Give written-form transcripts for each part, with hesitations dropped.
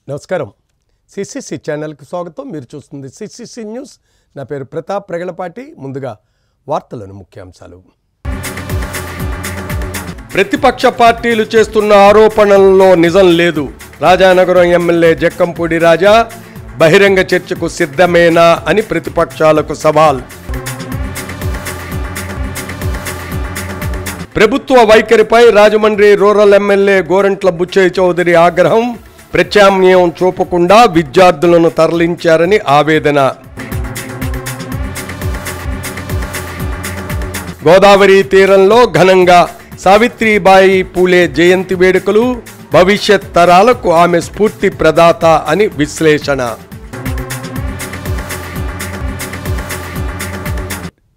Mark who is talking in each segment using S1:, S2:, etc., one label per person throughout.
S1: నమస్కారం. సిసిసి ఛానల్కి స్వాగతం. మీరు చూస్తుంది సిసిసి న్యూస్. నా పేరు ప్రతాప్ ప్రగలపాటి. ముందుగా వార్తలను ముఖ్యాంశాలు. ప్రతిపక్ష పార్టీలు చేస్తున్న ఆరోపణల్లో నిజం లేదు. రాజానగరం ఎమ్మెల్యే జక్కంపూడి రాజా బహిరంగ చర్చకు సిద్ధమేనా అని ప్రతిపక్షాలకు సవాల్. ప్రభుత్వ వైఖరిపై రాజమండ్రి రూరల్ ఎమ్మెల్యే గోరంట్ల బుచ్చయ్య చౌదరి ఆగ్రహం. ప్రత్యామ్నాయం చూపకుండా విద్యార్థులను తరలించారని ఆవేదన. గోదావరి తీరంలో ఘనంగా సావిత్రిబాయి పూలే జయంతి వేడుకలు. భవిష్యత్ తరాలకు ఆమె స్ఫూర్తి ప్రదాత అని విశ్లేషణ.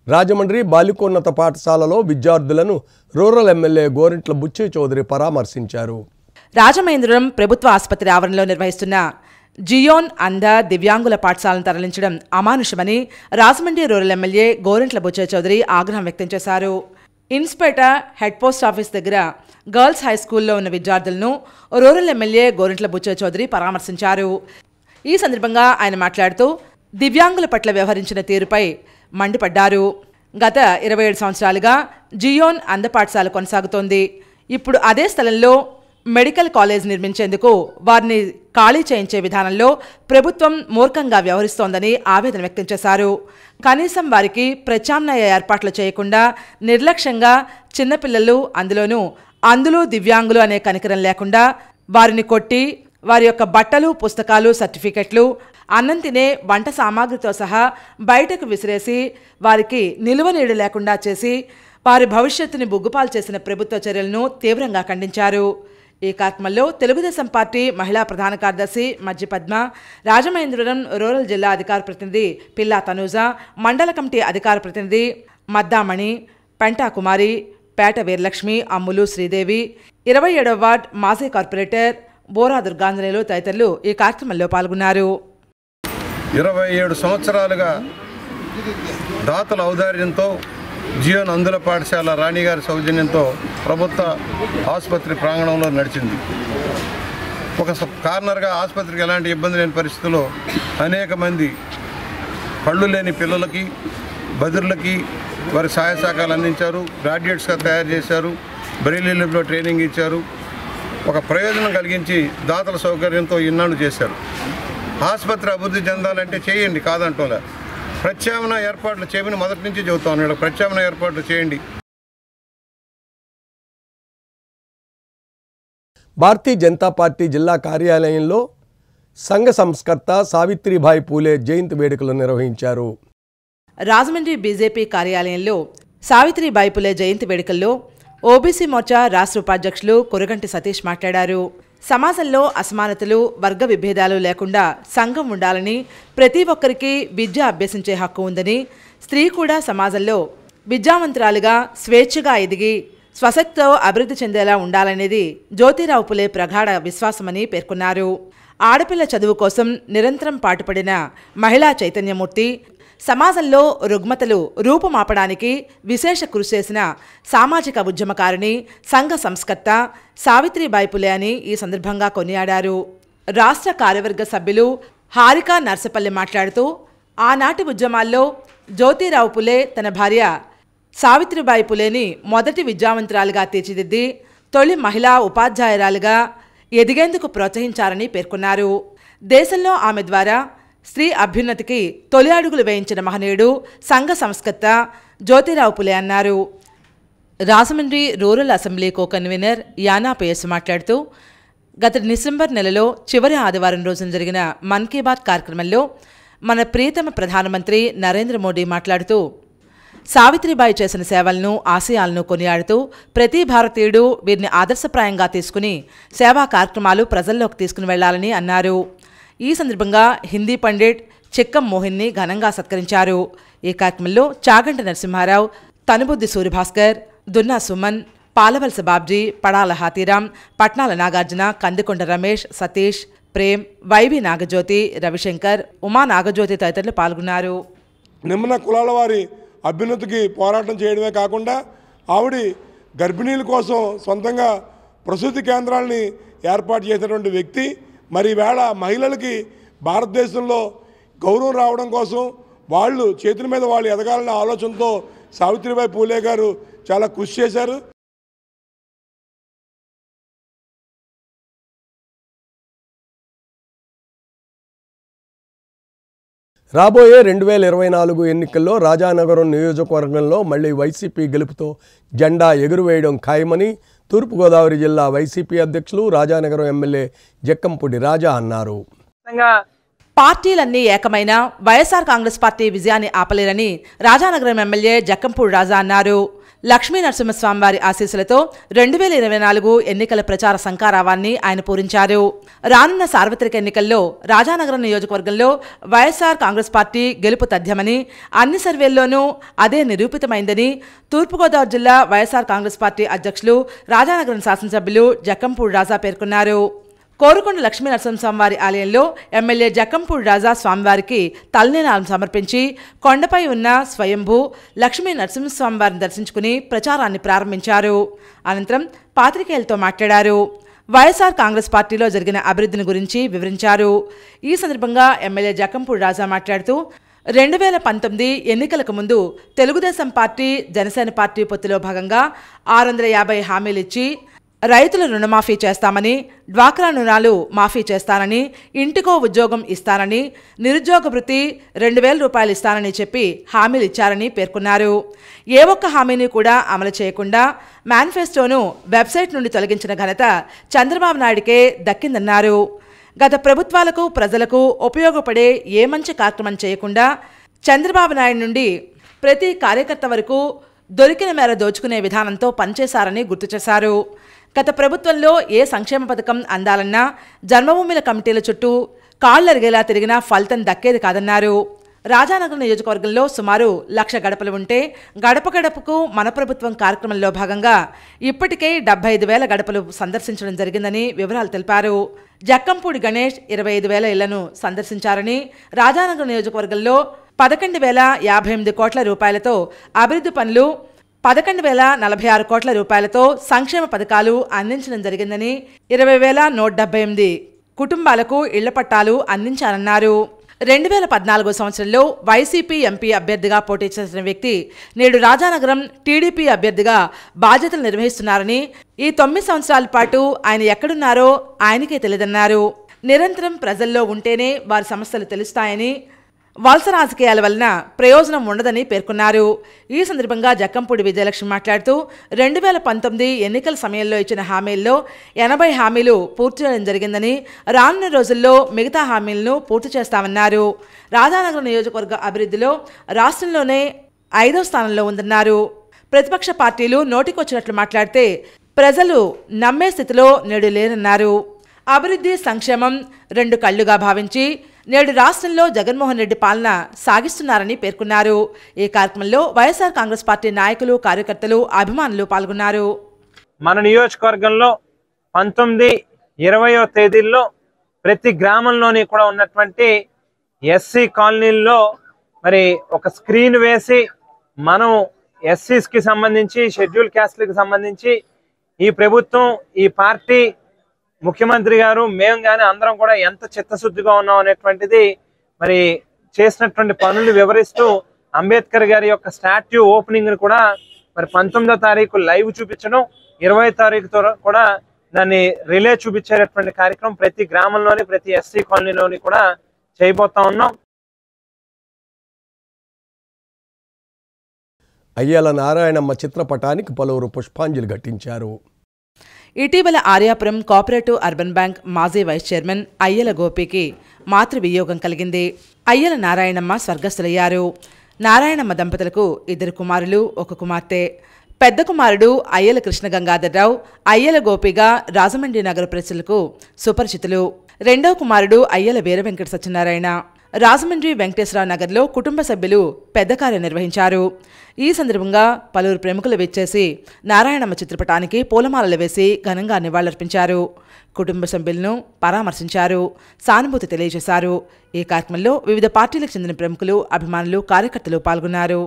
S1: రాజమండ్రి బాలికోన్నత పాఠశాలలో విద్యార్థులను రూరల్ ఎమ్మెల్యే గోరంట్ల బుచ్చయ్య చౌదరి పరామర్శించారు.
S2: రాజమహేంద్రవరం ప్రభుత్వ ఆసుపత్రి ఆవరణలో నిర్వహిస్తున్న జియోన్ అంధ దివ్యాంగుల పాఠశాలను తరలించడం అమానుషమని రాజమండ్రి రూరల్ ఎమ్మెల్యే గోరంట్ల బుచ్చయ్య చౌదరి ఆగ్రహం వ్యక్తం చేశారు. ఇన్స్పేట హెడ్ పోస్ట్ ఆఫీస్ దగ్గర గర్ల్స్ హై స్కూల్లో ఉన్న విద్యార్థులను రూరల్ ఎమ్మెల్యే గోరంట్ల బుచ్చయ్య చౌదరి పరామర్శించారు. ఈ సందర్భంగా ఆయన మాట్లాడుతూ దివ్యాంగుల పట్ల వ్యవహరించిన తీరుపై మండిపడ్డారు. గత 27 సంవత్సరాలుగా జియోన్ అంధ పాఠశాల కొనసాగుతోంది. ఇప్పుడు అదే స్థలంలో మెడికల్ కాలేజ్ నిర్మించేందుకు వారిని ఖాళీ చేయించే విధానంలో ప్రభుత్వం మూర్ఖంగా వ్యవహరిస్తోందని ఆవేదన వ్యక్తం చేశారు. కనీసం వారికి ప్రత్యామ్నాయ ఏర్పాట్లు చేయకుండా నిర్లక్ష్యంగా చిన్నపిల్లలు, అందులో దివ్యాంగులు అనే కనికరం లేకుండా వారిని కొట్టి వారి యొక్క బట్టలు, పుస్తకాలు, సర్టిఫికెట్లు, అన్నం తినే వంట సామాగ్రితో సహా బయటకు విసిరేసి వారికి నిలువ నీడు లేకుండా చేసి వారి భవిష్యత్తుని బుగ్గుపాలు చేసిన ప్రభుత్వ చర్యలను తీవ్రంగా ఖండించారు. ఈ కార్యక్రమంలో తెలుగుదేశం పార్టీ మహిళా ప్రధాన కార్యదర్శి మజ్జి పద్మ, రాజమహేంద్రవరం రూరల్ జిల్లా అధికార ప్రతినిధి పిల్లా తనూజ, మండల కమిటీ అధికార ప్రతినిధి మద్దామణి, పెంటా కుమారి, పేట వీరలక్ష్మి, అమ్ములు శ్రీదేవి, 27వ వార్డ్ మాజీ కార్పొరేటర్ బోరా దుర్గాంజనేయులు తదితరులు ఈ కార్యక్రమంలో పాల్గొన్నారు.
S3: 27 సంవత్సరాలుగా దాతల ఔదార్యంతో జియోన్ అందుల పాఠశాల రాణిగారి సౌజన్యంతో ప్రభుత్వ ఆసుపత్రి ప్రాంగణంలో నడిచింది. ఒక కార్నర్గా ఆసుపత్రికి ఎలాంటి ఇబ్బంది లేని పరిస్థితుల్లో అనేక మంది కళ్ళు లేని పిల్లలకి, బదిరులకి వారి సహాయ సహకారాలు అందించారు. గ్రాడ్యుయేట్స్గా తయారు చేశారు. బ్రెయిలీలో ట్రైనింగ్ ఇచ్చారు. ఒక ప్రయోజనం కలిగించి దాతల సౌకర్యంతో ఇన్నాళ్ళు చేశారు. ఆసుపత్రి అభివృద్ధి చెందాలంటే చేయండి, కాదంటోలే. ప్రత్యామ్నాయ ఏర్పాట్లు చేయమని మొదటి నుంచి చెబుతా ఉన్నాడు. ప్రత్యామ్నాయ ఏర్పాట్లు చేయండి.
S1: భారతీయ జనతా పార్టీ జిల్లా కార్యాలయంలో సంఘ సంస్కర్త సావిత్రిబాయి పూలే జయంతి వేడుకలు నిర్వహించారు.
S2: రాజమండ్రి బీజేపీ కార్యాలయంలో సావిత్రిబాయి పూలే జయంతి వేడుకల్లో ఓబీసీ మోర్చా రాష్ట్ర ఉపాధ్యక్షులు కురగంటి సతీష్ మాట్లాడారు. సమాజంలో అసమానతలు, వర్గ విభేదాలు లేకుండా సంఘం ఉండాలని, ప్రతి ఒక్కరికి విద్య అభ్యసించే హక్కు ఉందని, స్త్రీ కూడా సమాజంలో విద్యావంతురాలుగా స్వేచ్ఛగా ఎదిగి స్వశక్తితో అభివృద్ధి చెందేలా ఉండాలనేది జ్యోతిరావు పులే ప్రగాఢ విశ్వాసమని పేర్కొన్నారు. ఆడపిల్ల చదువు కోసం నిరంతరం పాటుపడిన మహిళా చైతన్యమూర్తి, సమాజంలో రుగ్మతలు రూపుమాపడానికి విశేష కృషి చేసిన సామాజిక ఉద్యమకారిణి, సంఘ సంస్కర్త సావిత్రిబాయి పూలే అని ఈ సందర్భంగా కొనియాడారు. రాష్ట్ర కార్యవర్గ సభ్యులు హారికా నర్సపల్లి మాట్లాడుతూ ఆనాటి ఉద్యమాల్లో జ్యోతిరావు పులే తన భార్య సావిత్రిబాయి పూలేని మొదటి విద్యావంతురాలుగా తీర్చిదిద్ది తొలి మహిళా ఉపాధ్యాయురాలుగా ఎదిగేందుకు ప్రోత్సహించారని పేర్కొన్నారు. దేశంలో ఆమె ద్వారా స్త్రీ అభ్యున్నతికి తొలి అడుగులు వేయించిన మహనీయుడు, సంఘ సంస్కర్త జ్యోతిరావు పులే అన్నారు. Rajahmundry rural assembly co convener యానా పేయస్ మాట్లాడుతూ గత డిసెంబర్ నెలలో చివరి ఆదివారం రోజున జరిగిన మన్ కీ బాత్ కార్యక్రమంలో మన ప్రియతమ ప్రధానమంత్రి నరేంద్ర మోడీ మాట్లాడుతూ సావిత్రిబాయి చేసిన సేవలను, ఆశయాలను కొనియాడుతూ ప్రతి భారతీయుడు వీరిని ఆదర్శప్రాయంగా తీసుకుని సేవా కార్యక్రమాలు ప్రజల్లోకి తీసుకుని వెళ్లాలని అన్నారు. ఈ సందర్భంగా హిందీ పండిట్ చిక్కం మోహిన్ని ఘనంగా సత్కరించారు. ఈ కార్యక్రమంలో చాగంటి నరసింహారావు, తనుబుద్ది సూర్యభాస్కర్, దున్నా సుమన్, పాలవలస బాబ్జీ, పడాల హాతీరాం, పట్నాల నాగార్జున, కందికొండ రమేష్, సతీష్, ప్రేమ్, వైవి నాగజ్యోతి, రవిశంకర్, ఉమా నాగజ్యోతి తదితరులు పాల్గొన్నారు.
S4: నిమ్న కులాల వారి అభ్యున్నతికి పోరాటం చేయడమే కాకుండా ఆవిడ గర్భిణీల కోసం సొంతంగా ప్రసూతి కేంద్రాలని ఏర్పాటు చేసినటువంటి వ్యక్తి. మరి ఈవేళ మహిళలకి భారతదేశంలో గౌరవం రావడం కోసం వాళ్ళు చేతుల మీద వాళ్ళు ఎదగాలనే ఆలోచనతో సావిత్రిబాయి పూలే గారు చాలా కృషి చేశారు.
S1: రాబోయే 2024 ఎన్నికల్లో రాజానగరం నియోజకవర్గంలో మళ్లీ వైసీపీ గెలుపుతో జెండా ఎగురువేయడం ఖాయమని తూర్పుగోదావరి జిల్లా వైసీపీ అధ్యక్షులు రాజానగరం ఎమ్మెల్యే జక్కంపూడి రాజా అన్నారు.
S2: పార్టీలన్నీ ఏకమైన వైఎస్ఆర్ కాంగ్రెస్ పార్టీ విజయాన్ని ఆపలేరని రాజానగరం ఎమ్మెల్యే జక్కంపూడి రాజా అన్నారు. లక్ష్మీ నరసింహస్వామివారి ఆశీస్సులతో 2024 ఎన్నికల ప్రచార సంకారావాన్ని ఆయన పూరించారు. రానున్న సార్వత్రిక ఎన్నికల్లో రాజానగరం నియోజకవర్గంలో వైఎస్ఆర్ కాంగ్రెస్ పార్టీ గెలుపు తథ్యమని, అన్ని సర్వేల్లోనూ అదే నిరూపితమైందని తూర్పుగోదావరి జిల్లా వైఎస్ఆర్ కాంగ్రెస్ పార్టీ అధ్యక్షులు రాజానగరం శాసనసభ్యులు జక్కంపూడి రాజా పేర్కొన్నారు. కోరుకొండ లక్ష్మీ నరసింహస్వామివారి ఆలయంలో ఎమ్మెల్యే జక్కంపూడి రాజా స్వామివారికి తలనీలాలను సమర్పించి కొండపై ఉన్న స్వయంభూ లక్ష్మీ నరసింహస్వామివారిని దర్శించుకుని ప్రచారాన్ని ప్రారంభించారు. అనంతరం పాత్రికేయులతో మాట్లాడారు. వైఎస్ఆర్ కాంగ్రెస్ పార్టీలో జరిగిన అభివృద్ధిని గురించి వివరించారు. ఈ సందర్భంగా ఎమ్మెల్యే జక్కంపూడి రాజా మాట్లాడుతూ 2019 ఎన్నికలకు ముందు తెలుగుదేశం పార్టీ జనసేన పార్టీ పొత్తులో భాగంగా 650 హామీలిచ్చి రైతుల రుణమాఫీ చేస్తామని, డ్వాక్రా రుణాలు మాఫీ చేస్తానని, ఇంటికో ఉద్యోగం ఇస్తానని, నిరుద్యోగ భృతి 2000 రూపాయలు ఇస్తానని చెప్పి హామీలు ఇచ్చారని పేర్కొన్నారు. ఏ ఒక్క హామీని కూడా అమలు చేయకుండా మేనిఫెస్టోను వెబ్సైట్ నుండి తొలగించిన ఘనత చంద్రబాబు నాయుడికే దక్కిందన్నారు. గత ప్రభుత్వాలకు ప్రజలకు ఉపయోగపడే ఏ మంచి కార్యక్రమం చేయకుండా చంద్రబాబు నాయుడు నుండి ప్రతి కార్యకర్త వరకు దొరికిన మేర దోచుకునే విధానంతో పనిచేశారని గుర్తు చేశారు. గత ప్రభుత్వంలో ఏ సంక్షేమ పథకం అందాలన్నా జన్మభూముల కమిటీల చుట్టూ కాళ్లరిగేలా తిరిగినా ఫలితం దక్కేది కాదన్నారు. రాజానగరం నియోజకవర్గంలో సుమారు 1,00,000 గడపలు ఉంటే గడప గడపకు మన ప్రభుత్వం కార్యక్రమంలో భాగంగా ఇప్పటికే 75,000 గడపలు సందర్శించడం జరిగిందని వివరాలు తెలిపారు. జక్కంపూడి గణేష్ 25,000 ఇళ్లను సందర్శించారని, రాజానగరం నియోజకవర్గంలో 11,058 కోట్ల రూపాయలతో అభివృద్ధి పనులు, 11,046 కోట్ల రూపాయలతో సంక్షేమ పథకాలు అందించడం జరిగిందని, 20,178 కుటుంబాలకు ఇళ్ల పట్టాలు అందించారన్నారు. 2014 సంవత్సరంలో వైసీపీ ఎంపీ అభ్యర్థిగా పోటీ చేసిన వ్యక్తి నేడు రాజానగరం టీడీపీ అభ్యర్థిగా బాధ్యతలు నిర్వహిస్తున్నారని, ఈ 9 సంవత్సరాల పాటు ఆయన ఎక్కడున్నారో ఆయనకే తెలియదన్నారు. నిరంతరం ప్రజల్లో ఉంటేనే వారి సమస్యలు తెలుస్తాయని, వలస రాజకీయాల వలన ప్రయోజనం ఉండదని పేర్కొన్నారు. ఈ సందర్భంగా జక్కంపూడి విజయలక్ష్మి మాట్లాడుతూ 2019 ఎన్నికల సమయంలో ఇచ్చిన హామీల్లో 80 హామీలు పూర్తి చేయడం జరిగిందని, రానున్న రోజుల్లో మిగతా హామీలను పూర్తి చేస్తామన్నారు. రాజానగరం నియోజకవర్గ అభివృద్ధిలో రాష్ట్రంలోనే 5వ స్థానంలో ఉందన్నారు. ప్రతిపక్ష పార్టీలు నోటికొచ్చినట్లు మాట్లాడితే ప్రజలు నమ్మే స్థితిలో నేడు లేరన్నారు. అభివృద్ధి సంక్షేమం 2 కళ్లుగా భావించి నేడు రాష్ట్రంలో జగన్మోహన్ రెడ్డి పాలన సాగిస్తున్నారని పేర్కొన్నారు. ఈ కార్యక్రమంలో వైఎస్ఆర్ కాంగ్రెస్ పార్టీ నాయకులు, కార్యకర్తలు, అభిమానులు పాల్గొన్నారు.
S5: మన నియోజకవర్గంలో 19, 20వ తేదీల్లో ప్రతి గ్రామంలోని కూడా ఉన్నటువంటి ఎస్సీ కాలనీల్లో మరి ఒక స్క్రీన్ వేసి మనం ఎస్సీస్కి సంబంధించి, షెడ్యూల్ క్యాస్ట్లకు సంబంధించి ఈ ప్రభుత్వం, ఈ పార్టీ, ముఖ్యమంత్రి గారు, మేము కానీ అందరం కూడా ఎంత చిత్తశుద్ధిగా ఉన్నాం అనేటువంటిది మరి చేసినటువంటి పనులు వివరిస్తూ అంబేద్కర్ గారి యొక్క స్టాట్యూ ఓపెనింగ్ కూడా మరి 19వ తారీఖు లైవ్ చూపించడం, 20వ తారీఖుతో కూడా దాన్ని రిలే చూపించేటటువంటి కార్యక్రమం ప్రతి గ్రామంలోని, ప్రతి ఎస్సీ కాలనీలోని కూడా చేయబోతా ఉన్నాం.
S1: అయ్యల నారాయణమ్మ చిత్రపటానికి పలువురు పుష్పాంజలి ఘటించారు.
S2: ఇటీవల ఆర్యాపురం కోఆపరేటివ్ అర్బన్ బ్యాంక్ మాజీ వైస్ చైర్మన్ అయ్యల గోపికి మాతృవియోగం కలిగింది. అయ్యల నారాయణమ్మ స్వర్గస్థులయ్యారు. నారాయణమ్మ దంపతులకు 2 కుమారులు, 1 కుమార్తె. పెద్ద కుమారుడు అయ్యల కృష్ణ గంగాధర్రావు అయ్యల గోపిగా రాజమండ్రి నగర ప్రజలకు సుపరిచితులు. రెండవ కుమారుడు అయ్యల వీర వెంకట సత్యనారాయణ రాజమండ్రి వెంకటేశ్వరరావు నగర్లో కుటుంబ సభ్యులు పెద్ద కార్యం నిర్వహించారు. ఈ సందర్భంగా పలువురు ప్రముఖులు విచ్చేసి నారాయణమ్మ చిత్రపటానికి పూలమాలలు వేసి ఘనంగా నివాళులర్పించారు. కుటుంబ సభ్యులను పరామర్శించారు, సానుభూతి తెలియజేశారు. ఈ కార్యక్రమంలో వివిధ పార్టీలకు చెందిన ప్రముఖులు, అభిమానులు, కార్యకర్తలు పాల్గొన్నారు.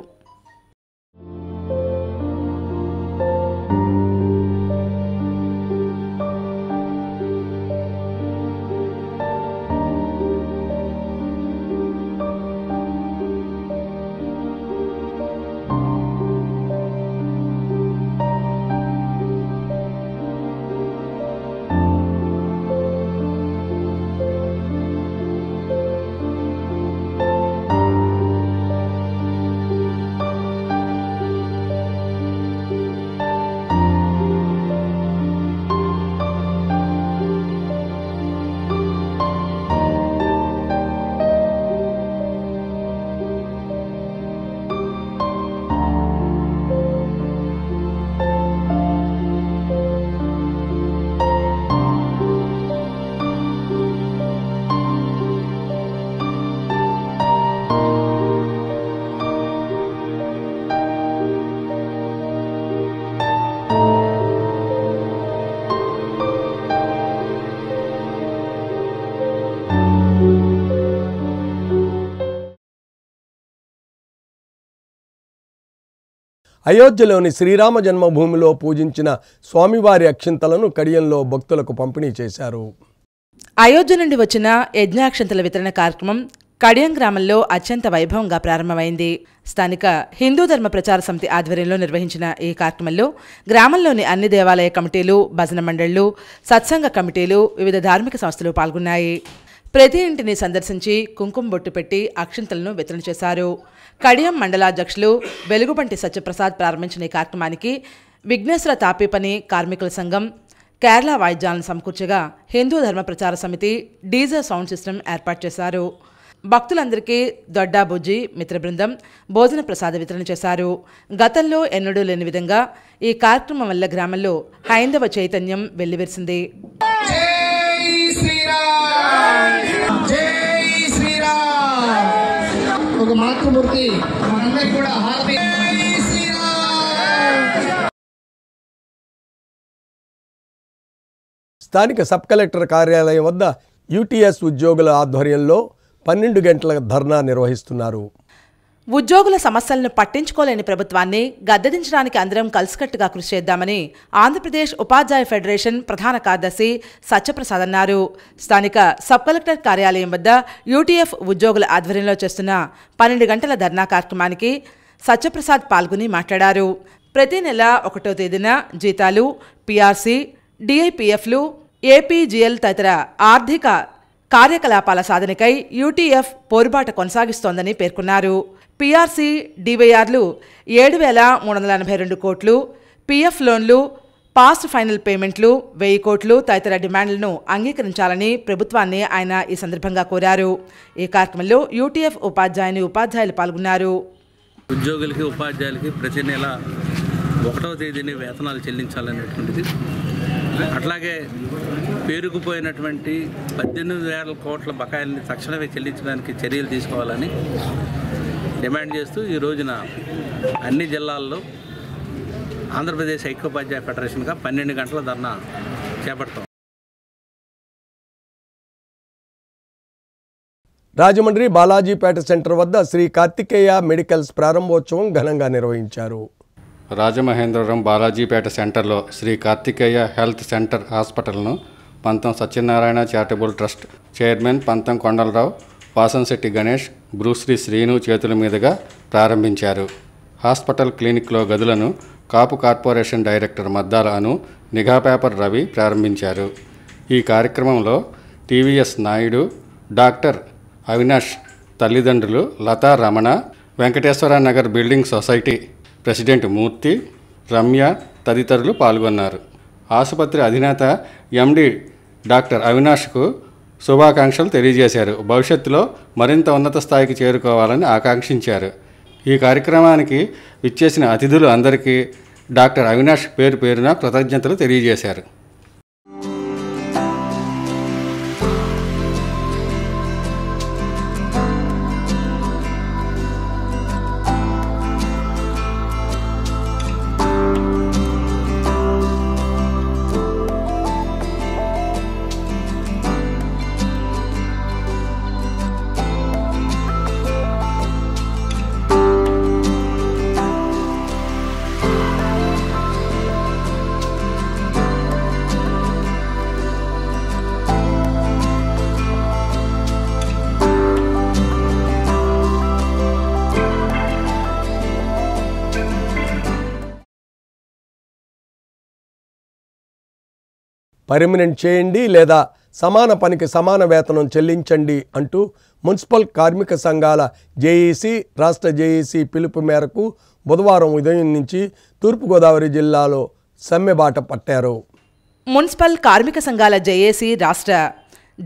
S1: అయోధ్యలోని శ్రీరామ జన్మభూమిలో పూజించిన స్వామివారి అక్షింతలను కడియంలో భక్తులకు పంపిణీ చేశారు.
S2: అయోధ్య నుండి వచ్చిన యజ్ఞాక్షంతల వితరణ కార్యక్రమం కడియం గ్రామంలో అత్యంత వైభవంగా ప్రారంభమైంది. స్థానిక హిందూ ధర్మ ప్రచార సమితి ఆధ్వర్యంలో నిర్వహించిన ఈ కార్యక్రమంలో గ్రామంలోని అన్ని దేవాలయ కమిటీలు, భజన మండళ్లు, సత్సంగ కమిటీలు, వివిధ ధార్మిక సంస్థలు పాల్గొన్నాయి. ప్రతి ఇంటిని సందర్శించి కుంకుమ బొట్టు పెట్టి అక్షింతలను వితరణ చేశారు. కడియం మండలాధ్యక్షులు వెలుగుబంటి సత్యప్రసాద్ ప్రారంభించిన ఈ కార్యక్రమానికి విఘ్నేశ్వర తాపీపని కార్మికుల సంఘం కేరళ వాయిద్యాలను సమకూర్చగా హిందూ ధర్మ ప్రచార సమితి డీజే సౌండ్ సిస్టమ్ ఏర్పాటు చేశారు. భక్తులందరికీ దొడ్డా బుజ్జి మిత్ర బృందం భోజన ప్రసాద వితరణ చేశారు. గతంలో ఎన్నడూ లేని విధంగా ఈ కార్యక్రమం వల్ల గ్రామంలో హైందవ చైతన్యం వెల్లివిరిసింది.
S1: స్థానిక సబ్ కలెక్టర్ కార్యాలయం వద్ద యూటీఎస్ ఉద్యోగుల ఆధ్వర్యంలో 12 గంటల ధర్నా నిర్వహిస్తున్నారు.
S2: ఉద్యోగుల సమస్యలను పట్టించుకోలేని ప్రభుత్వాన్ని గద్దెదించడానికి అందరం కలిసికట్టుగా కృషి చేద్దామని ఆంధ్రప్రదేశ్ ఉపాధ్యాయ ఫెడరేషన్ ప్రధాన కార్యదర్శి సత్యప్రసాద్ అన్నారు. స్థానిక సబ్ కలెక్టర్ కార్యాలయం వద్ద యూటీఎఫ్ ఉద్యోగుల ఆధ్వర్యంలో చేస్తున్న 12 గంటల ధర్నా కార్యక్రమానికి సత్యప్రసాద్ పాల్గొని మాట్లాడారు. ప్రతి నెల 1వ తేదీన జీతాలు, పీఆర్సీ, డిఐపిఎఫ్లు, ఏపీజీఎల్ తదితర ఆర్థిక కార్యకలాపాల సాధనకై యూటీఎఫ్ పోరుబాట కొనసాగిస్తోందని పేర్కొన్నారు. పీఆర్సీ, డివైఆర్లు 7,382 కోట్లు, పీఎఫ్ లోన్లు, పాస్ట్ ఫైనల్ పేమెంట్లు 1000 కోట్లు తదితర డిమాండ్లను అంగీకరించాలని ప్రభుత్వాన్ని ఆయన ఈ సందర్భంగా కోరారు. ఈ కార్యక్రమంలో యూటీఎఫ్ ఉపాధ్యాయులు పాల్గొన్నారు.
S6: ఉద్యోగులకి, ఉపాధ్యాయులకి ప్రతి నెల 1వ తేదీని వేతనాలు చెల్లించాలనేటువంటిది, అట్లాగే పేరుకుపోయినటువంటి 18,000 కోట్ల బకాయిల్ని తక్షణమే చెల్లించడానికి చర్యలు తీసుకోవాలని డిమాండ్ చేస్తూ ఈ రోజున అన్ని జిల్లాల్లో ఆంధ్రప్రదేశ్ ఐక్యోపాధ్యాయ ఫెడరేషన్గా 12 గంటల ధర్నా చేపడతాం.
S1: రాజమండ్రి బాలాజీపేట సెంటర్ వద్ద శ్రీ కార్తికేయ మెడికల్స్ ప్రారంభోత్సవం ఘనంగా నిర్వహించారు.
S7: రాజమహేంద్రవరం బాలాజీపేట సెంటర్లో శ్రీ కార్తికేయ హెల్త్ సెంటర్ హాస్పిటల్ను పంతం సత్యనారాయణ చారిటబుల్ ట్రస్ట్ చైర్మన్ పంతం కొండలరావు, వాసంశెట్టి గణేష్, బ్రూశ్రీ శ్రీను చేతుల మీదుగా ప్రారంభించారు. హాస్పిటల్ క్లినిక్లో గదులను కాపు కార్పొరేషన్ డైరెక్టర్ మద్దాల అను, నిఘా పేపర్ రవి ప్రారంభించారు. ఈ కార్యక్రమంలో టీవీఎస్ నాయుడు, డాక్టర్ అవినాష్ తల్లిదండ్రులు Latha Ramana, Venkateswara Nagar building society president Murthy, Ramya తదితరులు పాల్గొన్నారు. ఆసుపత్రి అధినేత ఎండి డాక్టర్ అవినాష్కు శుభాకాంక్షలు తెలియజేశారు. భవిష్యత్తులో మరింత ఉన్నత స్థాయికి చేరుకోవాలని ఆకాంక్షించారు. ఈ కార్యక్రమానికి విచ్చేసిన అతిథులు అందరికీ డాక్టర్ అవినాష్ పేరు పేరున కృతజ్ఞతలు తెలియజేశారు.
S1: పర్మనెంట్ చేయండి లేదా సమాన పనికి సమాన వేతనం చెల్లించండి అంటూ మున్సిపల్ కార్మిక సంఘాల జేఏసీ, రాష్ట్ర జేఏసీ పిలుపు మేరకు బుధవారం ఉదయం నుంచి తూర్పుగోదావరి జిల్లాలో సమ్మెబాట పట్టారు.
S2: మున్సిపల్ కార్మిక సంఘాల జేఏసీ రాష్ట్ర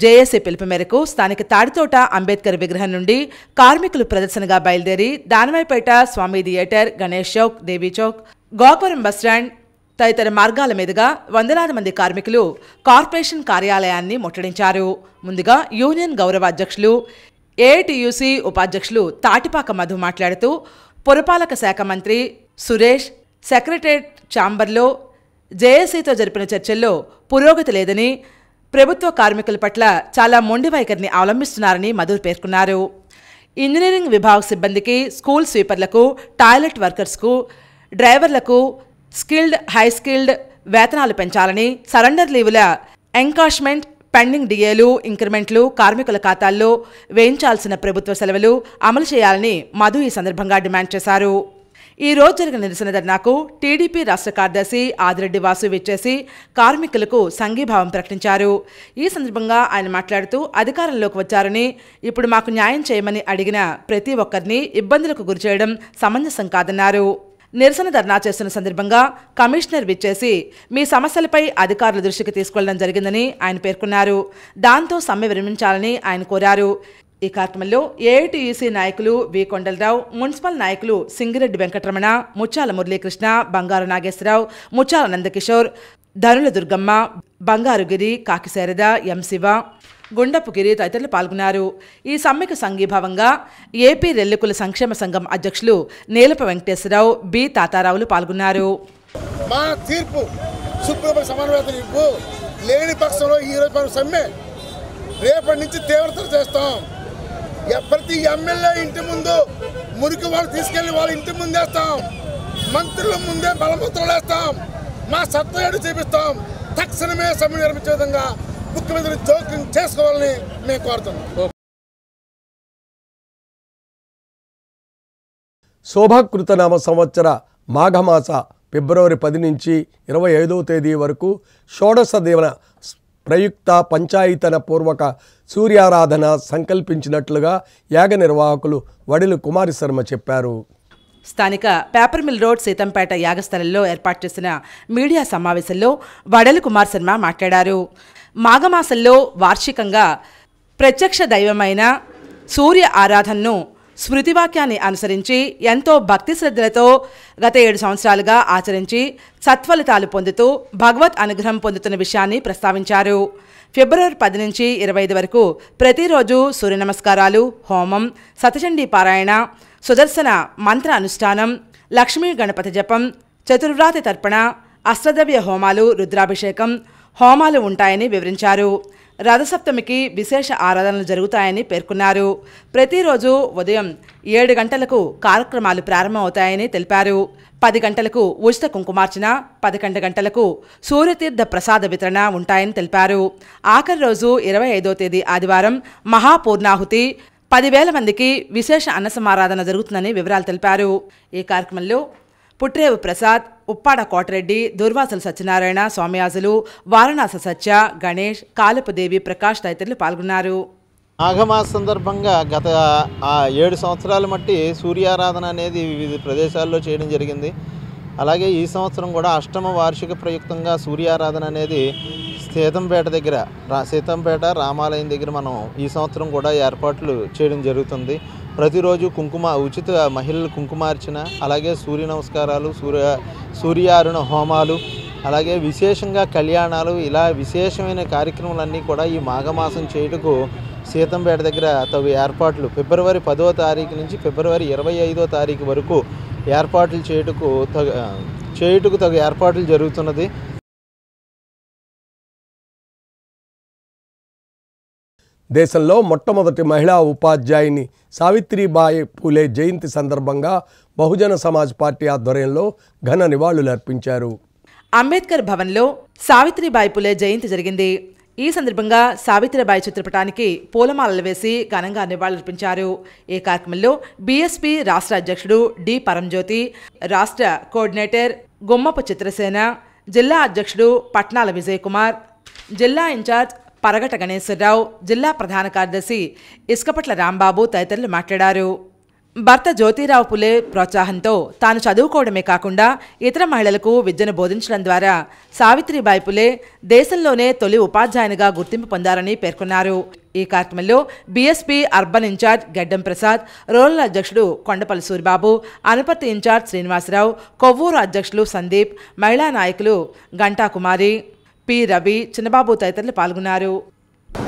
S2: జేఏసీ పిలుపు మేరకు స్థానిక తాడితోట అంబేద్కర్ విగ్రహం నుండి కార్మికులు ప్రదర్శనగా బయలుదేరి దానవాయిపేట, స్వామి థియేటర్, గణేష్ చౌక్, దేవీ చౌక్, గోకవరం బస్టాండ్ తదితర మార్గాల మీదుగా వందలాది మంది కార్మికులు కార్పొరేషన్ కార్యాలయాన్ని ముట్టడించారు. ముందుగా యూనియన్ గౌరవ అధ్యక్షులు, ఏఐటీయూసీ ఉపాధ్యక్షులు తాటిపాక మధు మాట్లాడుతూ పురపాలక శాఖ మంత్రి సురేష్ సెక్రటరేట్ ఛాంబర్లో జేఏసీతో జరిపిన చర్చల్లో పురోగతి లేదని, ప్రభుత్వ కార్మికుల పట్ల చాలా మొండి వైఖరిని అవలంబిస్తున్నారని మధు పేర్కొన్నారు. ఇంజనీరింగ్ విభాగ సిబ్బందికి, స్కూల్ స్వీపర్లకు, టాయిలెట్ వర్కర్స్కు డ్రైవర్లకు స్కిల్డ్, హై స్కిల్డ్ వేతనాలు పెంచాలని, సరెండర్ లీవుల ఎంకాష్మెంట్, పెండింగ్ డిఏలు, ఇంక్రిమెంట్లు కార్మికుల ఖాతాల్లో వేయించాల్సిన ప్రభుత్వ సెలవులు అమలు చేయాలని మధు ఈ సందర్భంగా డిమాండ్ చేశారు. ఈ రోజు జరిగిన నిరసన ధర్నాకు టీడీపీ రాష్ట్ర కార్యదర్శి ఆదిరెడ్డి వాసు విచ్చేసి కార్మికులకు సంఘీభావం ప్రకటించారు. ఈ సందర్భంగా ఆయన మాట్లాడుతూ అధికారంలోకి వచ్చారని ఇప్పుడు మాకు న్యాయం చేయమని అడిగిన ప్రతి ఒక్కరిని ఇబ్బందులకు గురిచేయడం సమంజసం కాదన్నారు. నిరసన ధర్నా చేస్తున్న సందర్భంగా కమిషనర్ విచ్చేసి మీ సమస్యలపై అధికారుల దృష్టికి తీసుకెళ్లడం జరిగిందని ఆయన పేర్కొన్నారు. దాంతో సమ్మె విరమించాలని ఆయన కోరారు. ఈ కార్యక్రమంలో ఏఐటీయూసీ నాయకులు వి కొండలరావు, మున్సిపల్ నాయకులు సింగిరెడ్డి వెంకటరమణ, ముచ్చాల మురళీకృష్ణ, బంగారు నాగేశ్వరరావు, ముచ్చాల నందకిషోర్, ధనుల దుర్గమ్మ, బంగారుగిరి, కాకిశారద, ఎం శివ, గుండపుగిరి తదితరులు పాల్గొన్నారు. ఈ సమ్మెకు సంఘీభావంగా ఏపీ రెల్లికుల సంక్షేమ సంఘం అధ్యక్షులు నీలప వెంకటేశ్వరరావు, బి తాతారావులు పాల్గొన్నారు.
S8: మా తీర్పు సుప్రీంకోర్టు సమన్వయ తీర్పు లేని పక్షంలో ఈరోజు సమ్మె రేపటి నుంచి తీవ్రతర చేస్తాం. ప్రతి ఎమ్మెల్యే ఇంటి ముందు మురికి వాళ్ళు తీసుకెళ్లి వాళ్ళ ఇంటి ముందేస్తాం, మంత్రుల ముందే బలముద్రలు వేస్తాం, మా సత్తా ఏడు చూపిస్తాం. తక్షణమే సమ్మె నిర్మించే విధంగా ముఖ్యమంత్రి జోక్యం చేసుకోవాలని మేము కోరుతున్నాం.
S1: శోభాకృతనామ సంవత్సర మాఘమాస ఫిబ్రవరి 10 నుంచి 25వ తేదీ వరకు షోడశ దేవన ప్రయుక్త పంచాయతన పూర్వక సూర్యారాధన సంకల్పించినట్లుగా యాగ నిర్వాహకులు వడిలు కుమారి శర్మ చెప్పారు.
S2: స్థానిక పేపర్ మిల్ రోడ్ సీతంపేట యాగస్థలంలో ఏర్పాటు చేసిన మీడియా సమావేశంలో వడలు కుమార్ శర్మ మాట్లాడారు. మాఘమాసంలో వార్షికంగా ప్రత్యక్ష దైవమైన సూర్య ఆరాధనను స్మృతివాక్యాన్ని అనుసరించి ఎంతో భక్తి శ్రద్ధలతో గత 7 సంవత్సరాలుగా ఆచరించి సత్ఫలితాలు పొందుతూ భగవత్ అనుగ్రహం పొందుతున్న విషయాన్ని ప్రస్తావించారు. ఫిబ్రవరి 10 నుంచి 25 వరకు ప్రతిరోజు సూర్య నమస్కారాలు, హోమం, శతచండీ పారాయణ, సుదర్శన మంత్ర అనుష్ఠానం, లక్ష్మీ గణపతి జపం, చతుర్వ్రాతి తర్పణ, అష్టద్రవ్య హోమాలు, రుద్రాభిషేకం హోమాలు ఉంటాయని వివరించారు. రథసప్తమికి విశేష ఆరాధనలు జరుగుతాయని పేర్కొన్నారు. ప్రతిరోజు ఉదయం 7 గంటలకు కార్యక్రమాలు ప్రారంభమవుతాయని తెలిపారు. 10 గంటలకు ఉచిత కుంకుమార్చన, 11 గంటలకు సూర్యతీర్థ ప్రసాద వితరణ ఉంటాయని తెలిపారు. ఆఖరి రోజు 25వ తేదీ ఆదివారం మహాపూర్ణాహుతి, 10,000 మందికి విశేష అన్న సమారాధన జరుగుతుందని వివరాలు తెలిపారు. ఈ కార్యక్రమంలో పుట్రేవు ప్రసాద్, ఉప్పాడ కోటరెడ్డి, దుర్వాసల సత్యనారాయణ, స్వామియాజులు, వారణాసి సత్య, గణేష్, కాలపుదేవి, ప్రకాష్ తదితరులు పాల్గొన్నారు.
S9: మాఘమాస సందర్భంగా గత 7 సంవత్సరాల మట్టి సూర్యారాధన అనేది వివిధ ప్రదేశాల్లో చేయడం జరిగింది. అలాగే ఈ సంవత్సరం కూడా అష్టమ వార్షిక ప్రయుక్తంగా సూర్యారాధన అనేది సీతంపేట దగ్గర సీతంపేట రామాలయం దగ్గర మనం ఈ సంవత్సరం కూడా ఏర్పాట్లు చేయడం జరుగుతుంది. ప్రతిరోజు ఉచిత మహిళల కుంకుమార్చన, అలాగే సూర్య నమస్కారాలు, సూర్యారుణ హోమాలు, అలాగే విశేషంగా కళ్యాణాలు, ఇలా విశేషమైన కార్యక్రమాలన్నీ కూడా ఈ మాఘమాసం చేయుటకు సీతంపేట దగ్గర తగు ఏర్పాట్లు ఫిబ్రవరి 10వ తారీఖు నుంచి ఫిబ్రవరి 25వ తారీఖు వరకు ఏర్పాట్లు చేయుటకు తగు ఏర్పాట్లు జరుగుతున్నది.
S1: దేశంలో మొట్టమొదటి మహిళా ఉపాధ్యాయుని సావిత్రిబాయి పూలే జయంతి సందర్భంగా బహుజన సమాజ్ పార్టీ ఆధ్వర్యంలో ఘన నివాళులర్పించారు.
S2: అంబేద్కర్ భవన్లో సావిత్రిబాయి పూలే జయంతి జరిగింది. ఈ సందర్భంగా సావిత్రిబాయి చిత్రపటానికి పూలమాలలు వేసి ఘనంగా నివాళులర్పించారు. ఈ కార్యక్రమంలో బీఎస్పీ రాష్ట్ర అధ్యక్షుడు డి పరంజ్యోతి, రాష్ట్ర కోఆర్డినేటర్ గుమ్మపు చిత్రసేన, జిల్లా అధ్యక్షుడు పట్నాల విజయ్ కుమార్, జిల్లా ఇన్ఛార్జ్ పరగట గణేశ్వరరావు, జిల్లా ప్రధాన కార్యదర్శి ఇసుకపట్ల రాంబాబు తదితరులు మాట్లాడారు. భర్త జ్యోతిరావు పులే ప్రోత్సాహంతో తాను చదువుకోవడమే కాకుండా ఇతర మహిళలకు విద్యను బోధించడం ద్వారా సావిత్రిబాయి పులే దేశంలోనే తొలి ఉపాధ్యాయునిగా గుర్తింపు పొందారని పేర్కొన్నారు. ఈ కార్యక్రమంలో బీఎస్పీ అర్బన్ ఇన్ఛార్జ్ గడ్డం ప్రసాద్, రూరల్ అధ్యక్షుడు కొండపల్లి సూరిబాబు, అనుపర్తి ఇన్ఛార్జ్ శ్రీనివాసరావు, కొవ్వూరు అధ్యక్షులు సందీప్, మహిళా నాయకులు గంటా కుమారి, పి రవి, చిన్నబాబు తదితరులు పాల్గొన్నారు.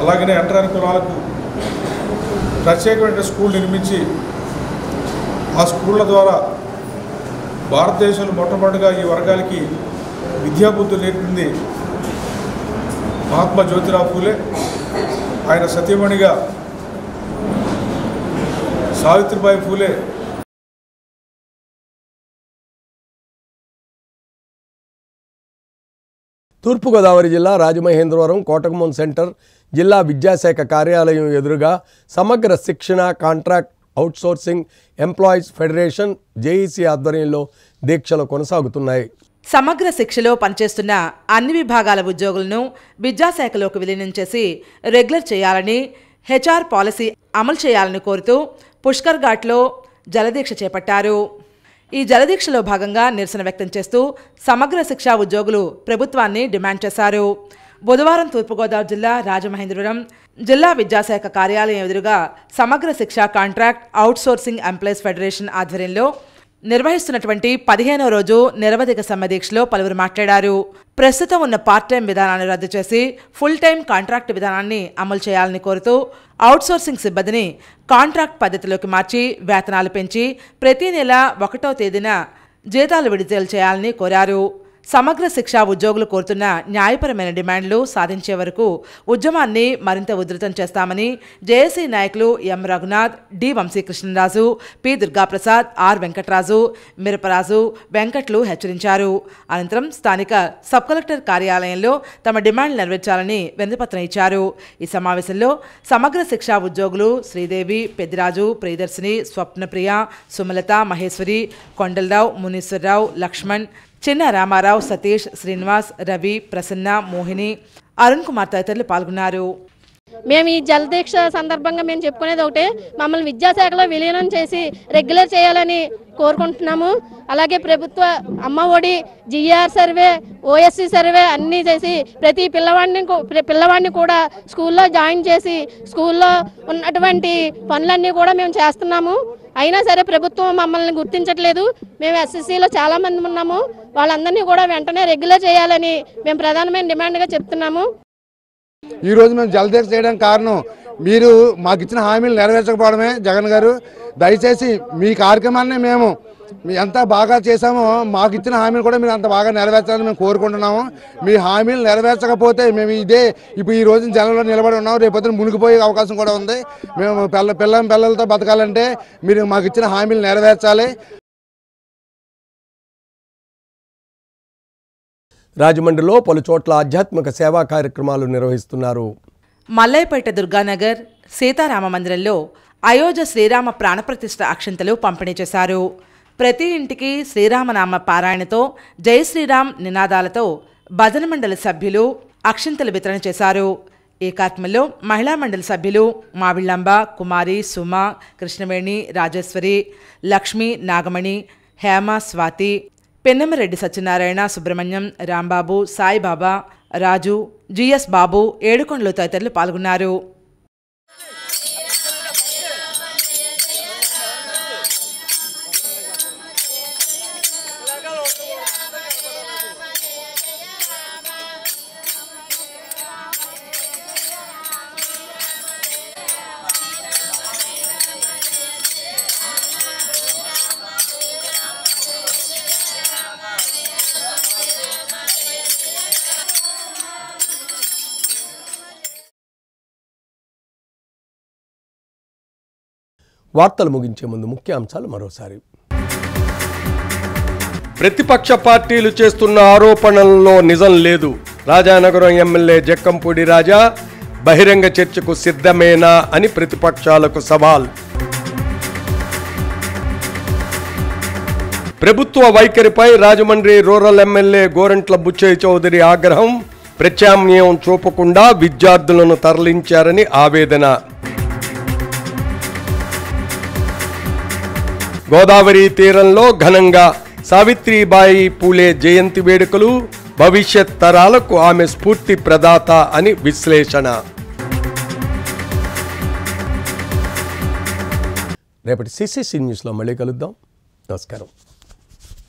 S10: అలాగనే అంటరాని కులాలకు ప్రత్యేకమైన స్కూల్ నిర్మించి ఆ స్కూళ్ళ ద్వారా భారతదేశంలో మొట్టమొదటిగా ఈ వర్గాలకి విద్యాబుద్ధులు నేర్పింది మహాత్మా జ్యోతిరావు పూలే. ఆయన సతీమణిగా సావిత్రిబాయి పూలే
S1: తూర్పుగోదావరి జిల్లా రాజమహేంద్రవరం కోటగుమ్మం సెంటర్ జిల్లా విద్యాశాఖ కార్యాలయం ఎదురుగా సమగ్ర శిక్షణ contract outsourcing employees federation JEC ఆధ్వర్యంలో దీక్షలు కొనసాగుతున్నాయి.
S2: సమగ్ర శిక్షలో పనిచేస్తున్న అన్ని విభాగాల ఉద్యోగులను విద్యాశాఖలోకి విలీనం చేసి రెగ్యులర్ చేయాలని, హెచ్ఆర్ పాలసీ అమలు చేయాలని కోరుతూ పుష్కర్ ఘాట్లో జలదీక్ష చేపట్టారు. ఈ జలదీక్షలో భాగంగా నిరసన వ్యక్తం చేస్తూ సమగ్ర శిక్షా ఉద్యోగులు ప్రభుత్వాన్ని డిమాండ్ చేశారు. బుధవారం తూర్పుగోదావరి జిల్లా రాజమహేంద్రవరం జిల్లా విద్యాశాఖ కార్యాలయం ఎదురుగా సమగ్ర శిక్ష కాంట్రాక్ట్ అవుట్సోర్సింగ్ ఎంప్లాయీస్ ఫెడరేషన్ ఆధ్వర్యంలో నిర్వహిస్తున్నటువంటి 15వ రోజు నిరవధిక సమ్మె దీక్షలో పలువురు మాట్లాడారు. ప్రస్తుతం ఉన్న పార్ట్ టైం విధానాన్ని రద్దు చేసి ఫుల్ టైం కాంట్రాక్ట్ విధానాన్ని అమలు చేయాలని కోరుతూ అవుట్సోర్సింగ్ సిబ్బందిని కాంట్రాక్ట్ పద్ధతిలోకి మార్చి వేతనాలు పెంచి ప్రతి నెల 1వ తేదీన జీతాలు విడుదల చేయాలని కోరారు. సమగ్ర శిక్షా ఉద్యోగులు కోరుతున్న న్యాయపరమైన డిమాండ్లు సాధించే వరకు ఉద్యమాన్ని మరింత ఉధృతం చేస్తామని జేఏసీ నాయకులు M Raghunath, D Vamsikrishnaraju, P Durgaprasad, R Venkataraju, Miraparaju, Venkatlu హెచ్చరించారు. అనంతరం స్థానిక సబ్ కలెక్టర్ కార్యాలయంలో తమ డిమాండ్లు నెరవేర్చాలని వినతిపత్రం ఇచ్చారు. ఈ సమావేశంలో సమగ్ర శిక్షా ఉద్యోగులు శ్రీదేవి, పెద్దిరాజు, ప్రియదర్శిని, స్వప్నప్రియ, సుమలత, మహేశ్వరి, కొండలరావు, మునీశ్వరరావు, లక్ష్మణ్, చిన్న రామారావు, సతీష్, శ్రీనివాస్, రవి, ప్రసన్న, మోహిని, అరుణ్ కుమార్ తదితరులు పాల్గొన్నారు.
S11: మేము ఈ జలదీక్ష సందర్భంగా మేము చెప్పుకునేది ఒకటే, మమ్మల్ని విద్యాశాఖలో విలీనం చేసి రెగ్యులర్ చేయాలని కోరుకుంటున్నాము. అలాగే ప్రభుత్వ అమ్మ ఒడి, జిఆర్ సర్వే, ఓఎస్సీ సర్వే అన్నీ చేసి ప్రతి పిల్లవాడిని కూడా స్కూల్లో జాయిన్ చేసి స్కూల్లో ఉన్నటువంటి పనులన్నీ కూడా మేము చేస్తున్నాము. అయినా సరే ప్రభుత్వం మమ్మల్ని గుర్తించట్లేదు. మేము ఎస్ఎస్సీలో చాలామంది ఉన్నాము. వాళ్ళందరినీ కూడా వెంటనే రెగ్యులర్ చేయాలని మేము ప్రధానమైన డిమాండ్గా చెప్తున్నాము.
S12: ఈరోజు మేము జలదీక్ష చేయడానికి కారణం మీరు మాకు ఇచ్చిన హామీలు నెరవేర్చకపోవడమే. జగన్ గారు దయచేసి మీ కార్యక్రమాన్ని మేము ఎంత బాగా చేశామో మాకు ఇచ్చిన హామీలు కూడా మీరు అంత బాగా నెరవేర్చాలని మేము కోరుకుంటున్నాము. మీ హామీలు నెరవేర్చకపోతే మేము ఇప్పుడు ఈ రోజు జనంలో నిలబడి ఉన్నాము. రేపొద్దున మునిగిపోయే అవకాశం కూడా ఉంది. మేము పిల్లలతో బతకాలంటే మీరు మాకు ఇచ్చిన హామీలు నెరవేర్చాలి.
S1: రాజమండ్రిలో పలు చోట్ల ఆధ్యాత్మిక సేవా కార్యక్రమాలు నిర్వహిస్తున్నారు.
S2: మల్లయ్యపేట దుర్గానగర్ సీతారామ మందిరంలో అయోధ్య శ్రీరామ ప్రాణప్రతిష్ఠ అక్షంతలు పంపిణీ చేశారు. ప్రతి ఇంటికి శ్రీరామనామ పారాయణతో జై శ్రీరామ్ నినాదాలతో భజన మండలి సభ్యులు అక్షంతలు వితరణ చేశారు. ఈ కార్యక్రమంలో మహిళా మండలి సభ్యులు మావిళ్ళంబ, కుమారి, సుమ, కృష్ణవేణి, రాజేశ్వరి, లక్ష్మి, నాగమణి, హేమ, స్వాతి, పెన్నమరెడ్డి సత్యనారాయణ, సుబ్రహ్మణ్యం, రాంబాబు, సాయిబాబా, రాజు, జిఎస్ బాబు, ఏడుకొండలు తదితరులు పాల్గొన్నారు.
S1: వార్తలు ముగించే ముందు ముఖ్యాంశాలు మరోసారి. ప్రతిపక్ష పార్టీలు చేస్తున్న ఆరోపణల్లో నిజం లేదు. రాజానగరం ఎమ్మెల్యే జక్కంపూడి రాజా బహిరంగ చర్చకు సిద్ధమేనా అని ప్రతిపక్షాలకు సవాల్. ప్రభుత్వ వైఖరిపై రాజమండ్రి రూరల్ ఎమ్మెల్యే గోరంట్ల బుచ్చయ్య చౌదరి ఆగ్రహం. ప్రత్యామ్నాయం చూపకుండా విద్యార్థులను తరలించారని ఆవేదన. గోదావరి తీరంలో ఘనంగా సావిత్రిబాయి పూలే జయంతి వేడుకలు. భవిష్యత్ తరాలకు ఆమె స్ఫూర్తి ప్రదాత అని విశ్లేషణ. రేపటి సిసిసి న్యూస్లో మళ్ళీ కలుద్దాం. నమస్కారం.